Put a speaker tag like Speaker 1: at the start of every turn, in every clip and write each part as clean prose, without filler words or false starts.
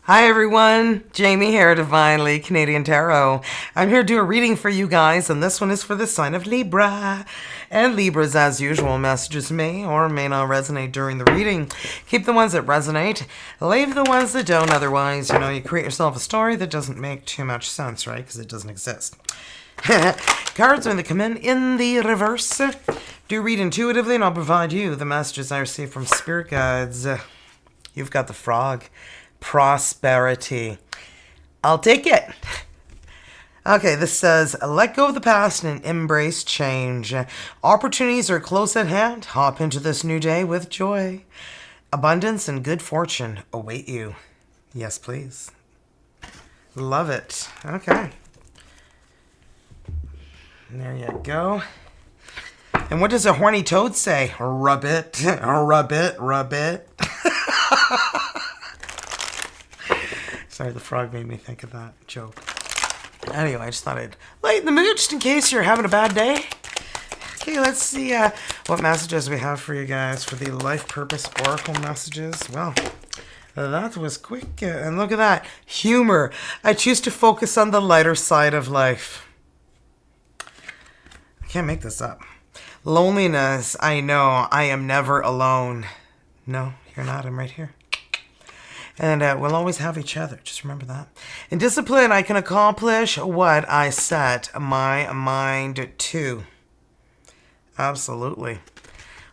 Speaker 1: Hi everyone, Jamie here, Divinely Canadian Tarot. I'm here to do a reading for you guys, and this one is for the sign of Libra. And Libras, as usual, messages may or may not resonate during the reading. Keep the ones that resonate, leave the ones that don't. Otherwise, you create yourself a story that doesn't make too much sense, right? Because it doesn't exist. Cards, when they come in the reverse, do read intuitively, and I'll provide you the messages I receive from spirit guides. You've got the frog. Prosperity. I'll take it. Okay, this says, let go of the past and embrace change. Opportunities are close at hand. Hop into this new day with joy. Abundance and good fortune await you. Yes, please. Love it. Okay. There you go. And what does a horny toad say? Rub it, rub it, rub it. Sorry, the frog made me think of that joke. Anyway, I just thought I'd lighten the mood just in case you're having a bad day. Okay, let's see what messages we have for you guys for the Life Purpose Oracle messages. Well, that was quick. And look at that. Humor. I choose to focus on the lighter side of life. I can't make this up. Loneliness. I know. I am never alone. No, you're not. I'm right here. And we'll always have each other. Just remember that. In discipline, I can accomplish what I set my mind to. Absolutely.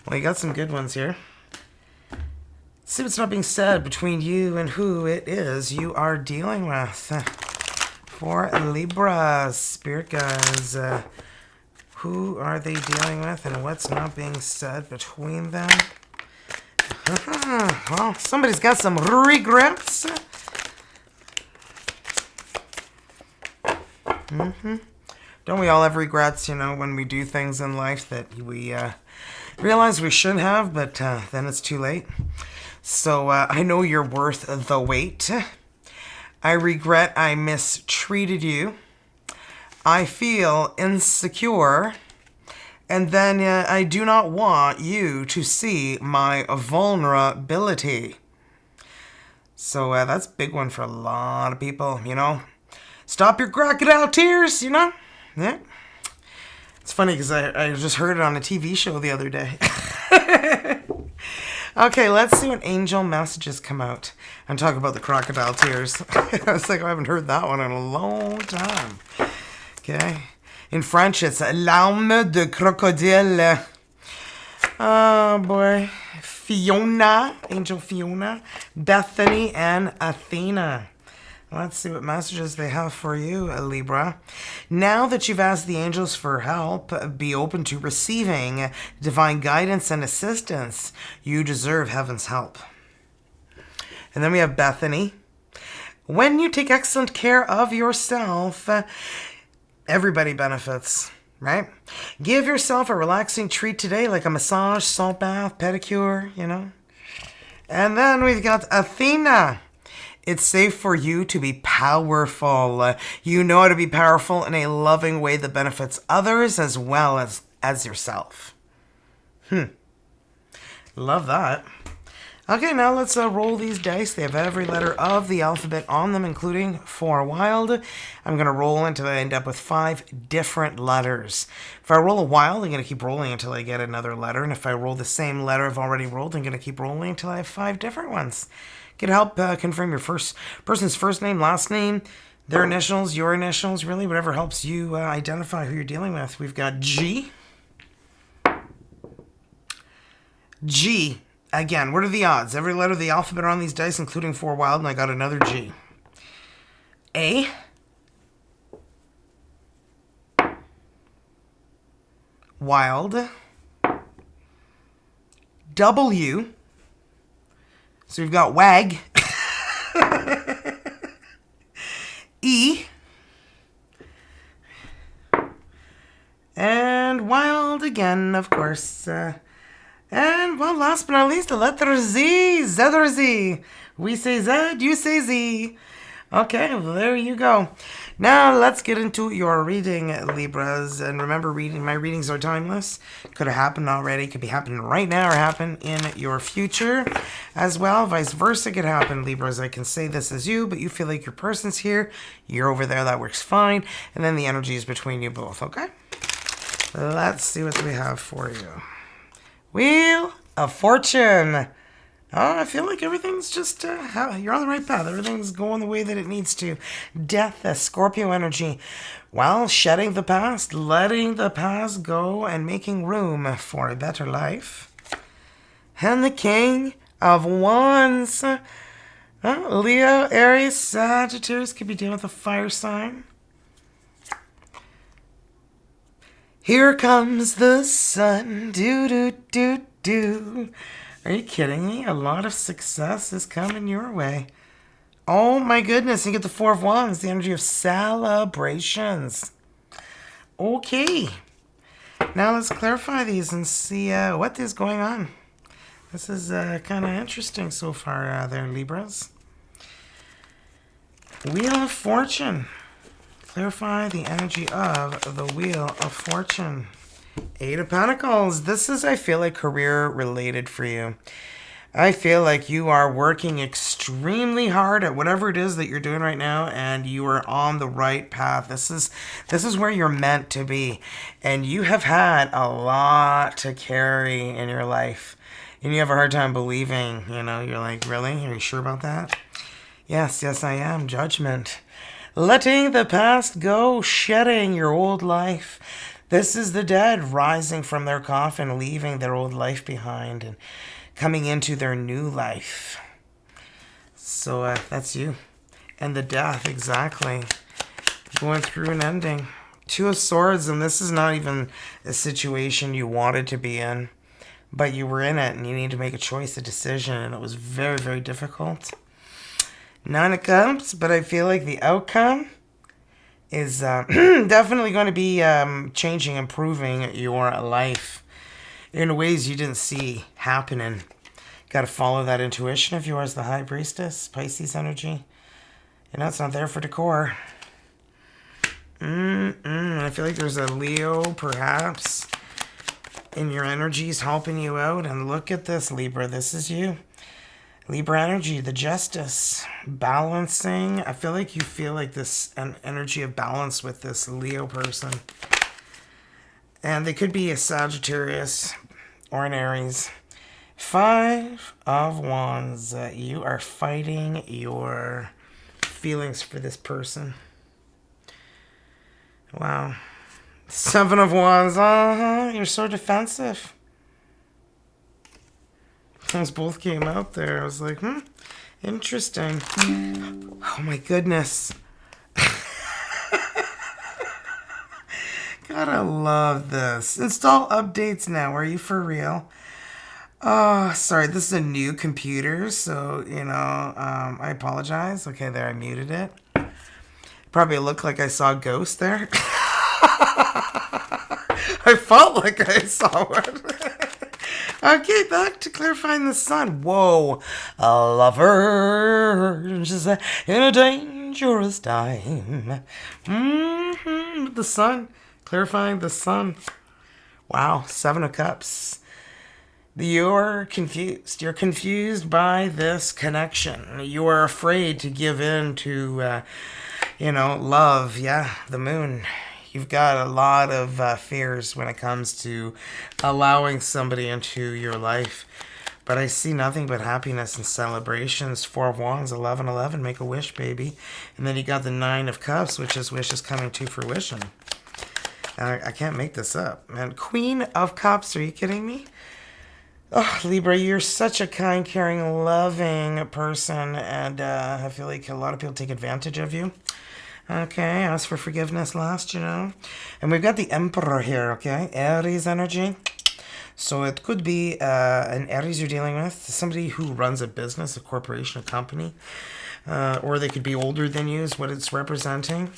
Speaker 1: Well, you got some good ones here. Let's see what's not being said between you and who it is you are dealing with. For Libra, spirit guys, who are they dealing with and what's not being said between them? Well, somebody's got some regrets. Don't we all have regrets, when we do things in life that we realize we should have, but then it's too late. So I know you're worth the wait. I regret I mistreated you. I feel insecure. And then I do not want you to see my vulnerability. So that's a big one for a lot of people, Stop your crocodile tears, Yeah. It's funny because I just heard it on a TV show the other day. Okay, let's see what angel messages come out. I'm talking about the crocodile tears. I was like, I haven't heard that one in a long time. Okay. In French, it's Larme de crocodile. Oh, boy. Fiona, Angel Fiona, Bethany, and Athena. Let's see what messages they have for you, Libra. Now that you've asked the angels for help, be open to receiving divine guidance and assistance. You deserve heaven's help. And then we have Bethany. When you take excellent care of yourself, everybody benefits, right? Give yourself a relaxing treat today, like a massage, salt bath, pedicure, And then we've got Athena. It's safe for you to be powerful. You know how to be powerful in a loving way that benefits others as well as yourself. Love that. Okay, now let's roll these dice. They have every letter of the alphabet on them, including 4 wild. I'm going to roll until I end up with 5 different letters. If I roll a wild, I'm going to keep rolling until I get another letter. And if I roll the same letter I've already rolled, I'm going to keep rolling until I have 5 different ones. Can help confirm your person's first name, last name, their initials, your initials, really, whatever helps you identify who you're dealing with. We've got G. G. Again, what are the odds? Every letter of the alphabet are on these dice, including 4 wild, and I got another G. A. Wild. W. So we've got wag. E. And wild again, of course. And, well, last but not least, the letter Z. Z or Z. We say Z, you say Z. Okay, well, there you go. Now let's get into your reading, Libras. And remember, my readings are timeless. Could have happened already. Could be happening right now or happen in your future as well. Vice versa could happen, Libras. I can say this as you, but you feel like your person's here. You're over there. That works fine. And then the energy is between you both, okay? Let's see what we have for you. Wheel of Fortune. Oh, I feel like everything's just, you're on the right path. Everything's going the way that it needs to. Death, Scorpio energy. Well, shedding the past, letting the past go, and making room for a better life. And the King of Wands. Leo, Aries, Sagittarius could be dealing with a fire sign. Here comes the sun. Do, do, do, do. Are you kidding me? A lot of success is coming your way. Oh my goodness, you get the Four of Wands, the energy of celebrations. Okay. Now let's clarify these and see what is going on. This is kind of interesting so far there, Libras. Wheel of Fortune. Clarify the energy of the Wheel of Fortune. Eight of Pentacles. This is, I feel like, career related for you. I feel like you are working extremely hard at whatever it is that you're doing right now, and you are on the right path. This is where you're meant to be. And you have had a lot to carry in your life. And you have a hard time believing, you're like, really? Are you sure about that? Yes, I am. Judgment. Letting the past go, shedding your old life. This is the dead rising from their coffin, leaving their old life behind and coming into their new life. So that's you. And the death, exactly. Going through an ending. Two of Swords, and this is not even a situation you wanted to be in, but you were in it and you need to make a choice, a decision, and it was very, very difficult. Nine of Cups, but I feel like the outcome is definitely going to be changing, improving your life in ways you didn't see happening. Got to follow that intuition of yours, the High Priestess, Pisces energy. It's not there for decor. I feel like there's a Leo, perhaps, in your energies helping you out. And look at this, Libra. This is you. Libra energy, the Justice, balancing. I feel like you feel like this energy of balance with this Leo person. And they could be a Sagittarius or an Aries. Five of Wands. You are fighting your feelings for this person. Wow. Seven of Wands. You're so defensive. Those both came out there. I was like, interesting. Oh my goodness. Gotta love this. Install updates now. Are you for real? Oh, sorry. This is a new computer, so, I apologize. Okay, there, I muted it. Probably looked like I saw a ghost there. I felt like I saw one. Okay, back to clarifying the sun. Whoa. Lovers in a dangerous time. The sun. Clarifying the sun. Wow. Seven of Cups. You're confused. You're confused by this connection. You are afraid to give in to, love. Yeah, the moon. You've got a lot of fears when it comes to allowing somebody into your life. But I see nothing but happiness and celebrations. Four of Wands, 11-11, make a wish, baby. And then you got the Nine of Cups, which is wishes coming to fruition. I can't make this up, man. Queen of Cups, are you kidding me? Oh, Libra, you're such a kind, caring, loving person. And I feel like a lot of people take advantage of you. Okay, ask for forgiveness last, And we've got the Emperor here, okay? Aries energy. So it could be an Aries you're dealing with, somebody who runs a business, a corporation, a company. Or they could be older than you is what it's representing.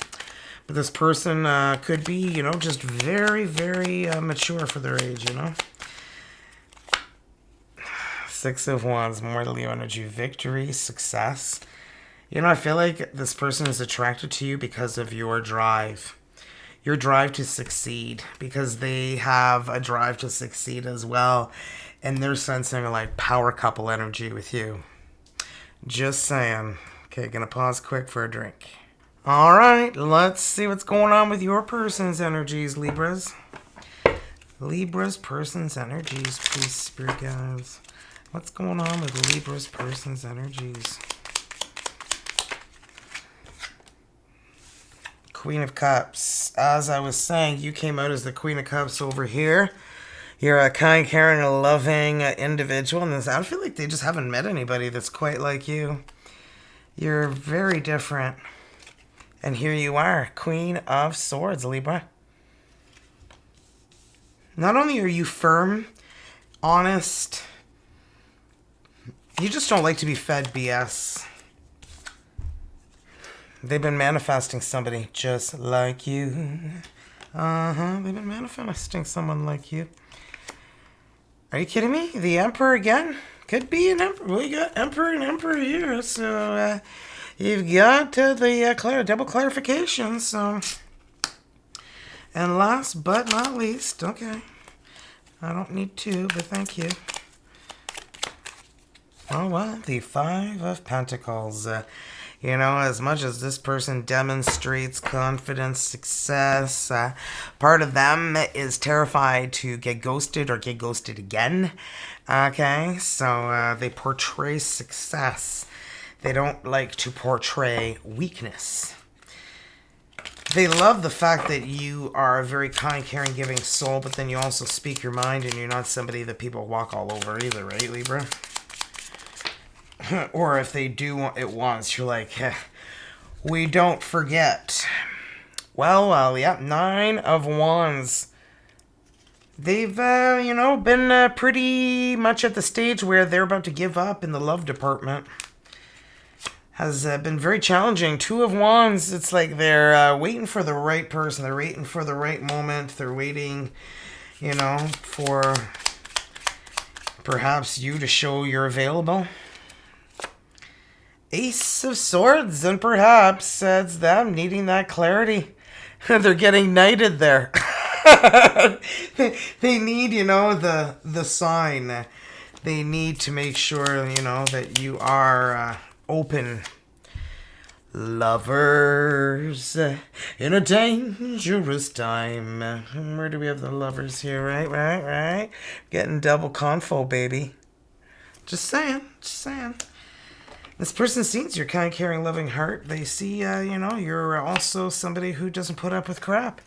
Speaker 1: But this person could be, just very, very mature for their age, Six of Wands, more Leo energy, victory, success. You know, I feel like this person is attracted to you because of your drive. Your drive to succeed. Because they have a drive to succeed as well. And they're sensing like power couple energy with you. Just saying. Okay, gonna pause quick for a drink. Alright, let's see what's going on with your person's energies, Libras. Libra's person's energies, please, Spirit Guides. What's going on with Libra's person's energies? Queen of Cups. As I was saying, you came out as the Queen of Cups over here. You're a kind, caring, loving individual. And I feel like they just haven't met anybody that's quite like you. You're very different. And here you are, Queen of Swords, Libra. Not only are you firm, honest, you just don't like to be fed BS. They've been manifesting somebody just like you. They've been manifesting someone like you. Are you kidding me? The Emperor again? Could be an Emperor. We got Emperor and Emperor here. So, you've got the double clarification. So, and last but not least, okay. I don't need two, but thank you. Oh, well, the Five of Pentacles. You know, as much as this person demonstrates confidence, success, part of them is terrified to get ghosted or get ghosted again. Okay, so they portray success. They don't like to portray weakness. They love the fact that you are a very kind, caring, giving soul, but then you also speak your mind and you're not somebody that people walk all over either, right, Libra? Or if they do it once, you're like, we don't forget. Well, yeah, 9 of Wands. They've, been pretty much at the stage where they're about to give up in the love department. Has been very challenging. 2 of Wands, it's like they're waiting for the right person. They're waiting for the right moment. They're waiting, for perhaps you to show you're available. Ace of Swords, and perhaps it's them needing that clarity. They're getting knighted there. They need, the sign. They need to make sure, that you are open. Lovers in a dangerous time. Where do we have the lovers here? Right. Getting double confo, baby. Just saying. This person sees your kind, caring, loving heart. They see, you're also somebody who doesn't put up with crap.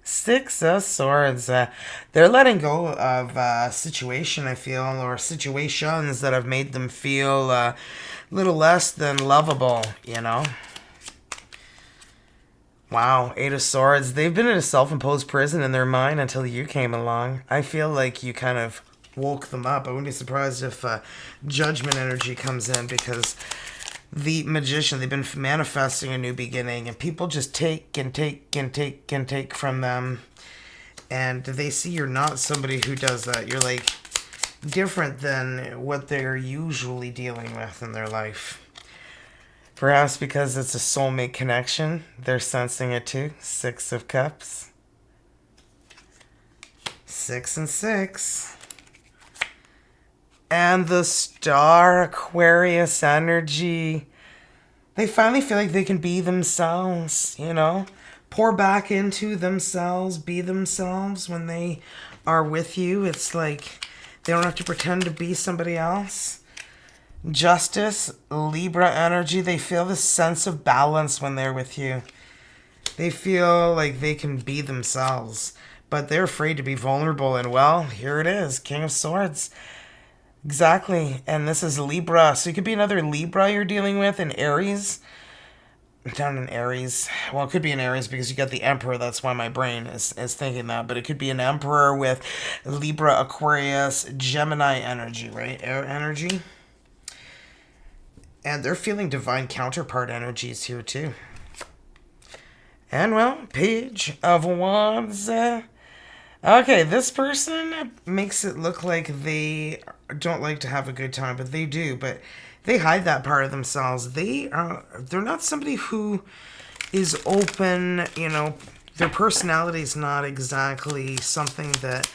Speaker 1: 6 of Swords. They're letting go of a situation, I feel, or situations that have made them feel a little less than lovable, Wow, 8 of Swords. They've been in a self-imposed prison in their mind until you came along. I feel like you kind of woke them up. I wouldn't be surprised if judgment energy comes in, because the Magician, they've been manifesting a new beginning, and people just take and take and take and take from them, and they see you're not somebody who does that. You're like different than what they're usually dealing with in their life. Perhaps because it's a soulmate connection, they're sensing it too. 6 of Cups. 6 and 6. And the Star, Aquarius energy. They finally feel like they can be themselves, Pour back into themselves, be themselves when they are with you. It's like they don't have to pretend to be somebody else. Justice, Libra energy. They feel this sense of balance when they're with you. They feel like they can be themselves, but they're afraid to be vulnerable. And well, here it is, King of Swords. Exactly. And this is Libra. So it could be another Libra you're dealing with, in Aries. Down in Aries. Well, it could be an Aries because you got the Emperor. That's why my brain is thinking that. But it could be an Emperor with Libra, Aquarius, Gemini energy, right? Air energy. And they're feeling divine counterpart energies here too. And well, Page of Wands. Okay, this person makes it look like they don't like to have a good time, but they do. But They hide that part of themselves. They're not somebody who is open, you know, their personality is not exactly something that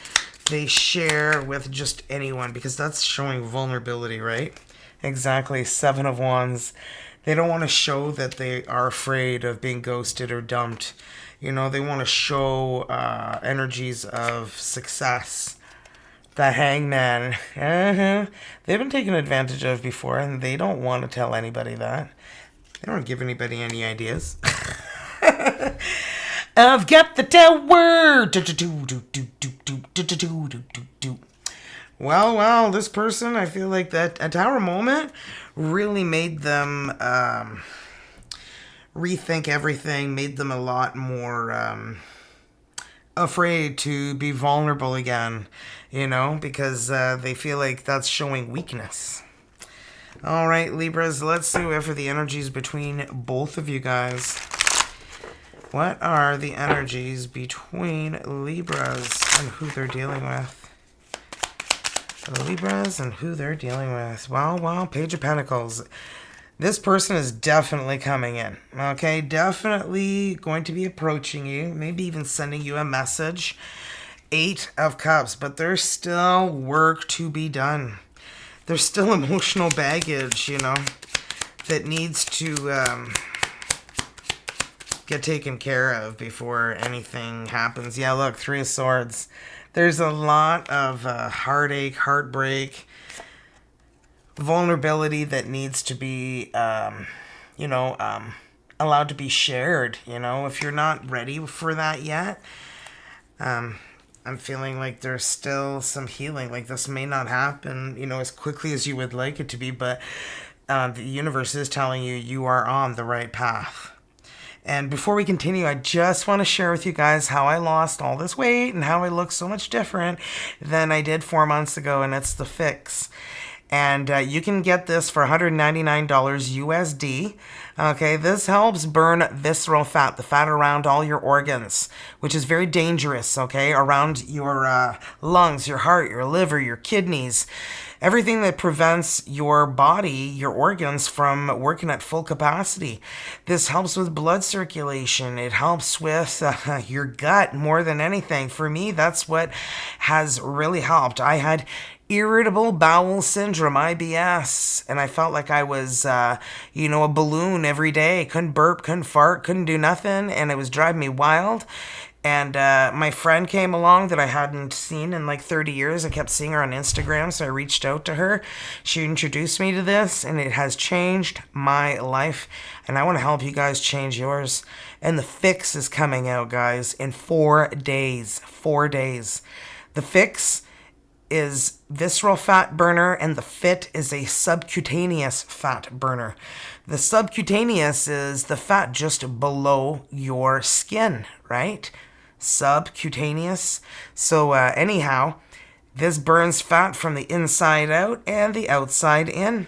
Speaker 1: they share with just anyone, because that's showing vulnerability, right? Exactly. 7 of Wands. They don't want to show that they are afraid of being ghosted or dumped. You know, they want to show energies of success. The Hangman. They've been taken advantage of before, and they don't want to tell anybody that. They don't give anybody any ideas. I've got the tower. Well, this person, I feel like that a tower moment really made them rethink everything, made them a lot more afraid to be vulnerable again, you know, because they feel like that's showing weakness. All right, Libras, let's see what are the energies between both of you guys. What are the energies between Libras and who they're dealing with? Libras and who they're dealing with. Well, Page of Pentacles. This person is definitely coming in, okay? Definitely going to be approaching you, maybe even sending you a message. 8 of Cups, but there's still work to be done. There's still emotional baggage, you know, that needs to get taken care of before anything happens. Yeah, look, 3 of Swords. There's a lot of heartache, heartbreak, vulnerability that needs to be, allowed to be shared. You know, if you're not ready for that yet, I'm feeling like there's still some healing. Like this may not happen, you know, as quickly as you would like it to be, but the universe is telling you you are on the right path. And before we continue, I just want to share with you guys how I lost all this weight and how I look so much different than I did 4 months ago, and it's the Phix. And you can get this for $199 USD. Okay, this helps burn visceral fat, the fat around all your organs, which is very dangerous, okay, around your lungs, your heart, your liver, your kidneys. Everything that prevents your body, your organs from working at full capacity. This helps with blood circulation. It helps with your gut more than anything. For me, that's what has really helped. I had irritable bowel syndrome, IBS, and I felt like I was, a balloon every day. Couldn't burp, couldn't fart, couldn't do nothing, and it was driving me wild. And my friend came along that I hadn't seen in like 30 years. I kept seeing her on Instagram, so I reached out to her. She introduced me to this, and it has changed my life. And I want to help you guys change yours. And the Phix is coming out, guys, in 4 days. 4 days. The Phix is visceral fat burner, and the Fit is a subcutaneous fat burner. The subcutaneous is the fat just below your skin, right? Subcutaneous. So anyhow, this burns fat from the inside out and the outside in.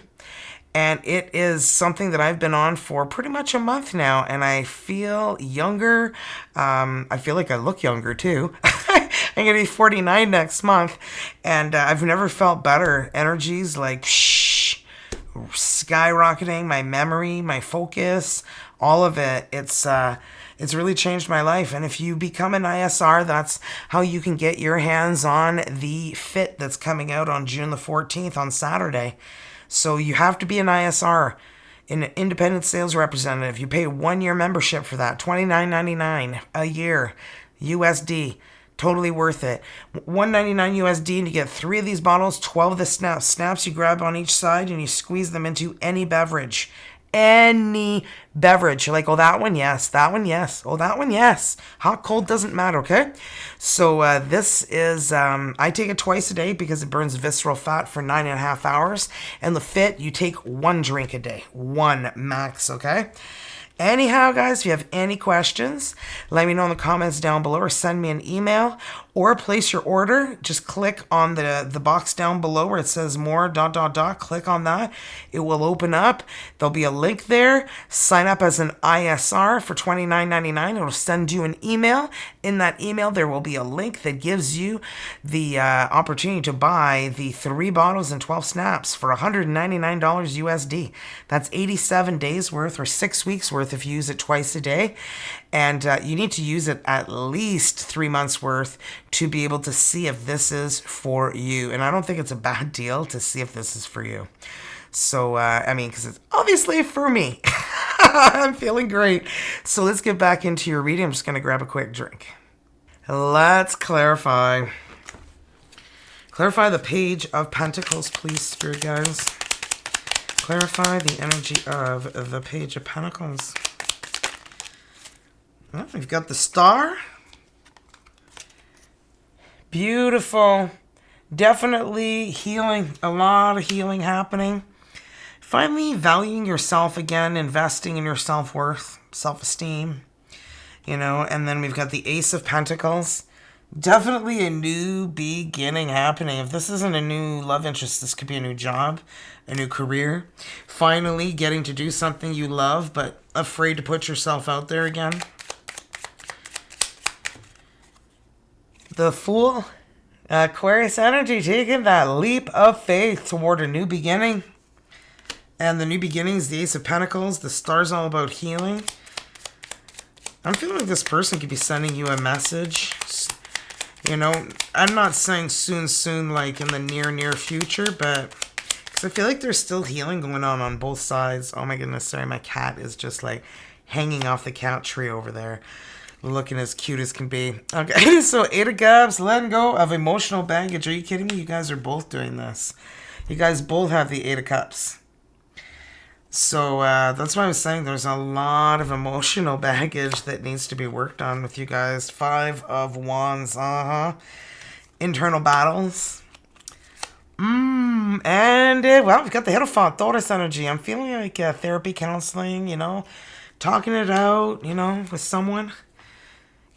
Speaker 1: And it is something that I've been on for pretty much a month now, and I feel younger. I feel like I look younger too. I'm going to be 49 next month, and I've never felt better. Energy's like skyrocketing, my memory, my focus, all of it. It's really changed my life. And if you become an ISR, that's how you can get your hands on the Fit that's coming out on June the 14th on Saturday. So you have to be an ISR, an independent sales representative. You pay a 1-year membership for that, $29.99 a year, USD. Totally worth it. $199 USD, and you get 3 of these bottles, 12 of the snaps. Snaps you grab on each side, and you squeeze them into any beverage. Any beverage. You're like, oh, that one, yes. That one, yes. Oh, that one, yes. Hot, cold, doesn't matter, okay? So this is, I take it twice a day because it burns visceral fat for 9.5 hours. And the Fit, you take 1 drink a day. 1 max, okay? Anyhow, guys, if you have any questions, let me know in the comments down below or send me an email or place your order. Just click on the box down below where it says more, ... Click on that. It will open up. There'll be a link there. Sign up as an ISR for $29.99. It'll send you an email, In that email, there will be a link that gives you the opportunity to buy the 3 bottles and 12 snaps for $199 USD. That's 87 days worth or 6 weeks worth if you use it twice a day. And you need to use it at least 3 months worth to be able to see if this is for you. And I don't think it's a bad deal to see if this is for you. So, I mean, because it's obviously for me. I'm feeling great. So let's get back into your reading. I'm just going to grab a quick drink. Let's clarify. Clarify the Page of Pentacles, please, Spirit guides. Clarify the energy of the Page of Pentacles. Well, we've got the Star. Beautiful. Definitely healing. A lot of healing happening. Finally valuing yourself again, investing in your self-worth, self-esteem, you know, and then we've got the Ace of Pentacles. Definitely a new beginning happening. If this isn't a new love interest, this could be a new job, a new career. Finally getting to do something you love, but afraid to put yourself out there again. The Fool, Aquarius energy, taking that leap of faith toward a new beginning. And the new beginnings, the Ace of Pentacles, the Star's all about healing. I'm feeling like this person could be sending you a message. You know, I'm not saying soon, like in the near future, but because I feel like there's still healing going on both sides. Oh my goodness, sorry, my cat is just like hanging off the cat tree over there, looking as cute as can be. Okay, so 8 of Cups, letting go of emotional baggage. Are you kidding me? You guys are both doing this. You guys both have the 8 of Cups. So that's why I was saying there's a lot of emotional baggage that needs to be worked on with you guys. 5 of Wands, internal battles. And, well, we've got the Hierophant, Taurus energy. I'm feeling like therapy, counseling, you know, talking it out, you know, with someone.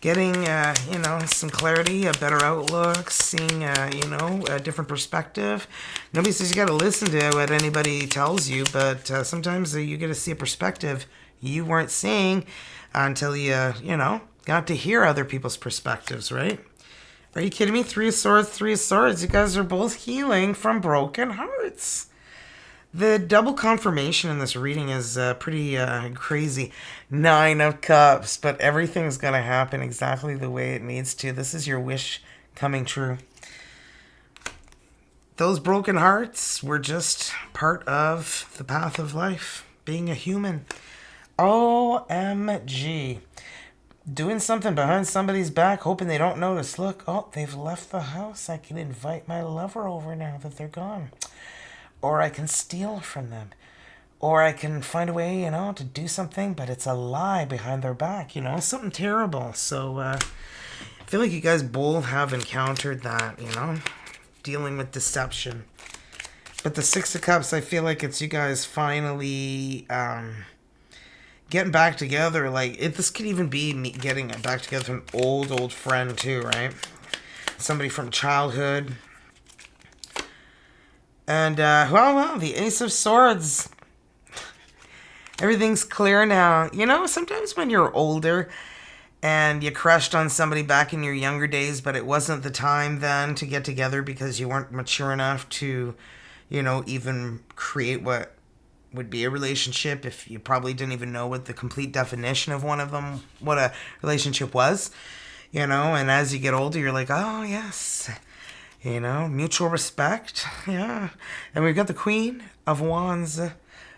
Speaker 1: Getting, you know, some clarity, a better outlook, seeing, you know, a different perspective. Nobody says you got to listen to what anybody tells you, but sometimes you get to see a perspective you weren't seeing until you, you know, got to hear other people's perspectives, right? Are you kidding me? 3 of Swords, 3 of Swords. You guys are both healing from broken hearts. The double confirmation in this reading is pretty crazy. 9 of Cups, but everything's going to happen exactly the way it needs to. This is your wish coming true. Those broken hearts were just part of the path of life, being a human. OMG. Doing something behind somebody's back, hoping they don't notice. Look, oh, they've left the house. I can invite my lover over now that they're gone. Or I can steal from them. Or I can find a way, you know, to do something, but it's a lie behind their back, you know, something terrible. So I feel like you guys both have encountered that, you know, dealing with deception. But the 6 of Cups, I feel like it's you guys finally getting back together. Like, this could even be me getting back together with an old friend too, right? Somebody from childhood. And, well, the Ace of Swords. Everything's clear now. You know, sometimes when you're older and you crushed on somebody back in your younger days, but it wasn't the time then to get together because you weren't mature enough to, you know, even create what would be a relationship, if you probably didn't even know what the complete definition of one of them, what a relationship was, you know, and as you get older, you're like, oh, yes. You know, mutual respect. Yeah. And we've got the Queen of Wands.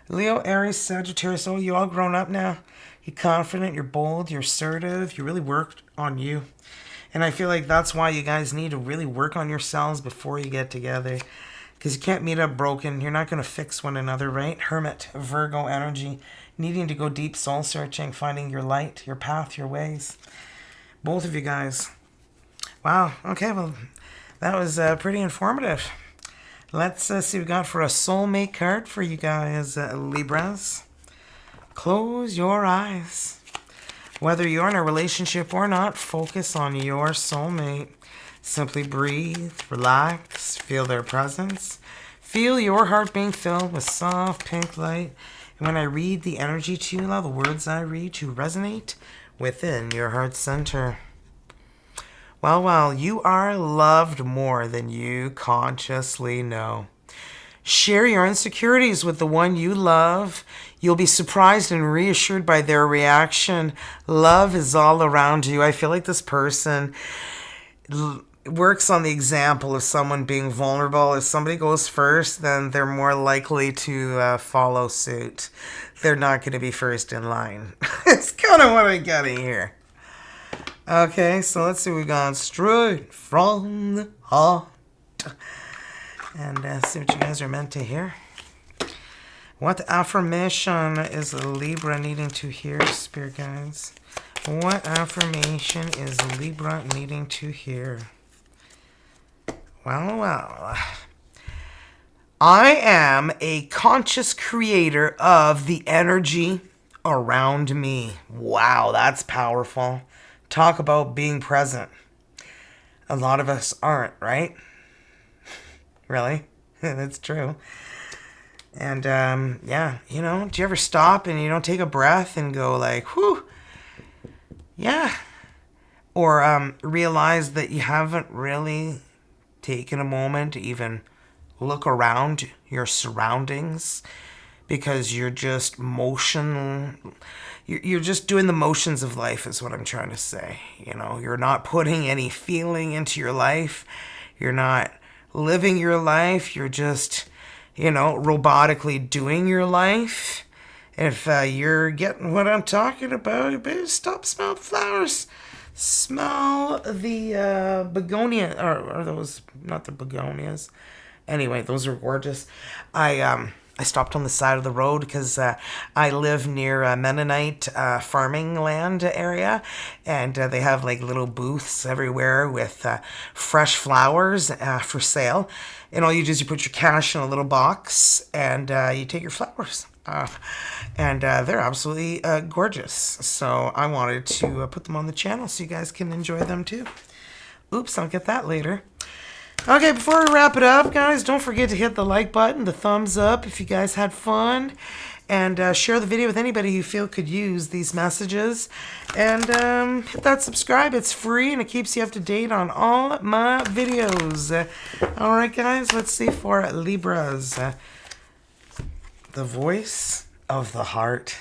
Speaker 1: Leo, Aries, Sagittarius. Oh, you all grown up now. You're confident, you're bold, you're assertive. You really worked on you. And I feel like that's why you guys need to really work on yourselves before you get together. Because you can't meet up broken. You're not going to fix one another, right? Hermit, Virgo energy. Needing to go deep soul searching, finding your light, your path, your ways. Both of you guys. Wow. Okay, well, that was pretty informative. Let's see what we got for a soulmate card for you guys, Libras. Close your eyes. Whether you're in a relationship or not, focus on your soulmate. Simply breathe, relax, feel their presence. Feel your heart being filled with soft pink light. And when I read the energy to you, allow the words I read to resonate within your heart center. Well, you are loved more than you consciously know. Share your insecurities with the one you love. You'll be surprised and reassured by their reaction. Love is all around you. I feel like this person works on the example of someone being vulnerable. If somebody goes first, then they're more likely to follow suit. They're not going to be first in line. It's kind of what I'm getting here. Okay, so let's see. We've gone straight from the heart. And see what you guys are meant to hear. What affirmation is Libra needing to hear, Spirit Guides? What affirmation is Libra needing to hear? Well. I am a conscious creator of the energy around me. Wow, that's powerful. Talk about being present. A lot of us aren't, right? Really? That's true. And, yeah, do you ever stop and you don't take a breath and go like, whew, yeah. Or realize that you haven't really taken a moment to even look around your surroundings because you're just you're just doing the motions of life is what I'm trying to say. You're not putting any feeling into your life. You're not living your life. You're just, robotically doing your life. If you're getting what I'm talking about, you better stop smelling flowers. Smell the begonia, or are those not the begonias? Anyway, those are gorgeous. I stopped on the side of the road because I live near a Mennonite farming land area, and they have like little booths everywhere with fresh flowers for sale. And all you do is you put your cash in a little box, and you take your flowers. And they're absolutely gorgeous. So I wanted to put them on the channel so you guys can enjoy them too. Oops, I'll get that later. Okay, before we wrap it up, guys, don't forget to hit the like button, the thumbs up if you guys had fun, and share the video with anybody you feel could use these messages. And hit that subscribe. It's free, and it keeps you up to date on all my videos. All right, guys, let's see for Libras. The voice of the heart.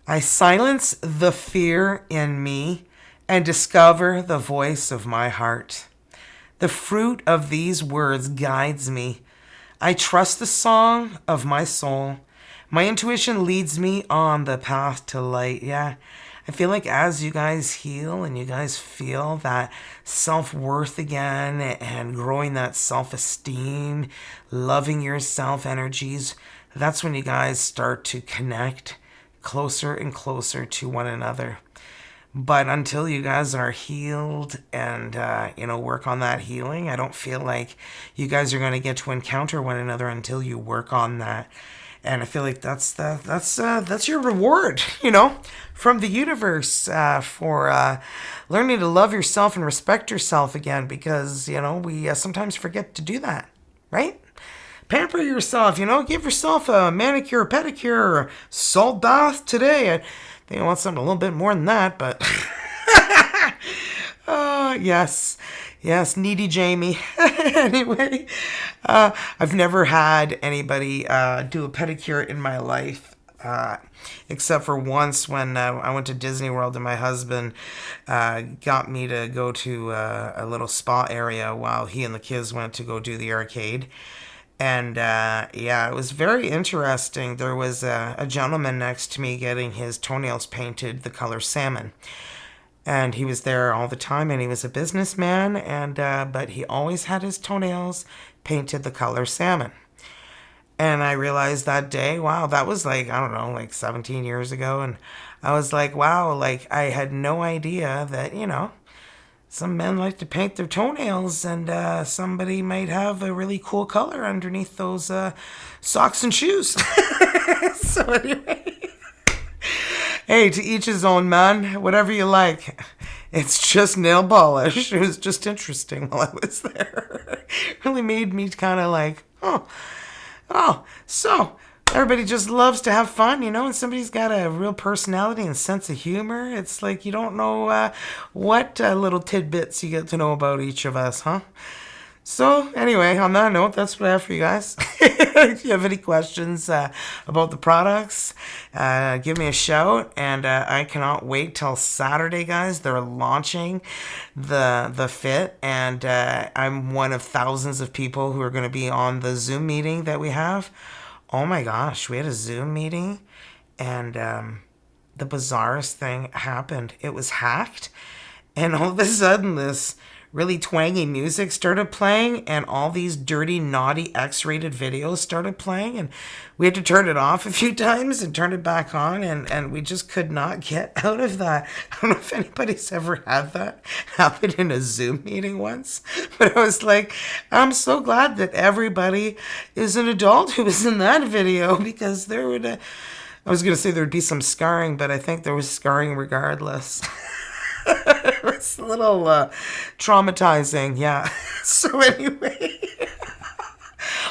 Speaker 1: I silence the fear in me and discover the voice of my heart. The fruit of these words guides me. I trust the song of my soul. My intuition leads me on the path to light. Yeah, I feel like as you guys heal and you guys feel that self-worth again and growing that self-esteem, loving yourself energies, that's when you guys start to connect closer and closer to one another. But until you guys are healed and, work on that healing, I don't feel like you guys are going to get to encounter one another until you work on that. And I feel like that's your reward, from the universe for learning to love yourself and respect yourself again, because, we sometimes forget to do that, right? Pamper yourself, give yourself a manicure, pedicure, or salt bath today. I think I want something a little bit more than that, but yes, needy Jamie. Anyway, I've never had anybody do a pedicure in my life, except for once when I went to Disney World and my husband got me to go to a little spa area while he and the kids went to go do the arcade. And, it was very interesting. There was a gentleman next to me getting his toenails painted the color salmon. And he was there all the time, and he was a businessman, but he always had his toenails painted the color salmon. And I realized that day, wow, that was like 17 years ago. And I was like, wow, I had no idea that, some men like to paint their toenails, and somebody might have a really cool color underneath those socks and shoes. So anyway, hey, to each his own, man. Whatever you like. It's just nail polish. It was just interesting while I was there. It really made me kind of like, oh. So, everybody just loves to have fun, you know, and somebody's got a real personality and sense of humor. It's like you don't know what little tidbits you get to know about each of us, huh? So anyway, on that note, that's what I have for you guys. If you have any questions about the products, give me a shout. And I cannot wait till Saturday, guys. They're launching the fit, and I'm one of thousands of people who are going to be on the Zoom meeting that we have. Oh my gosh, we had a Zoom meeting, and the bizarrest thing happened. It was hacked, and all of a sudden this really twangy music started playing, and all these dirty, naughty, X-rated videos started playing, and we had to turn it off a few times and turn it back on, and we just could not get out of that. I don't know if anybody's ever had that happen in a Zoom meeting once, but I was like, I'm so glad that everybody is an adult who was in that video, because there would, I was going to say there'd be some scarring, but I think there was scarring regardless. It was a little traumatizing, yeah. So anyway,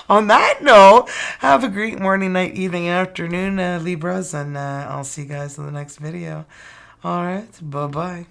Speaker 1: on that note, have a great morning, night, evening, afternoon, Libras, and I'll see you guys in the next video. All right, bye-bye.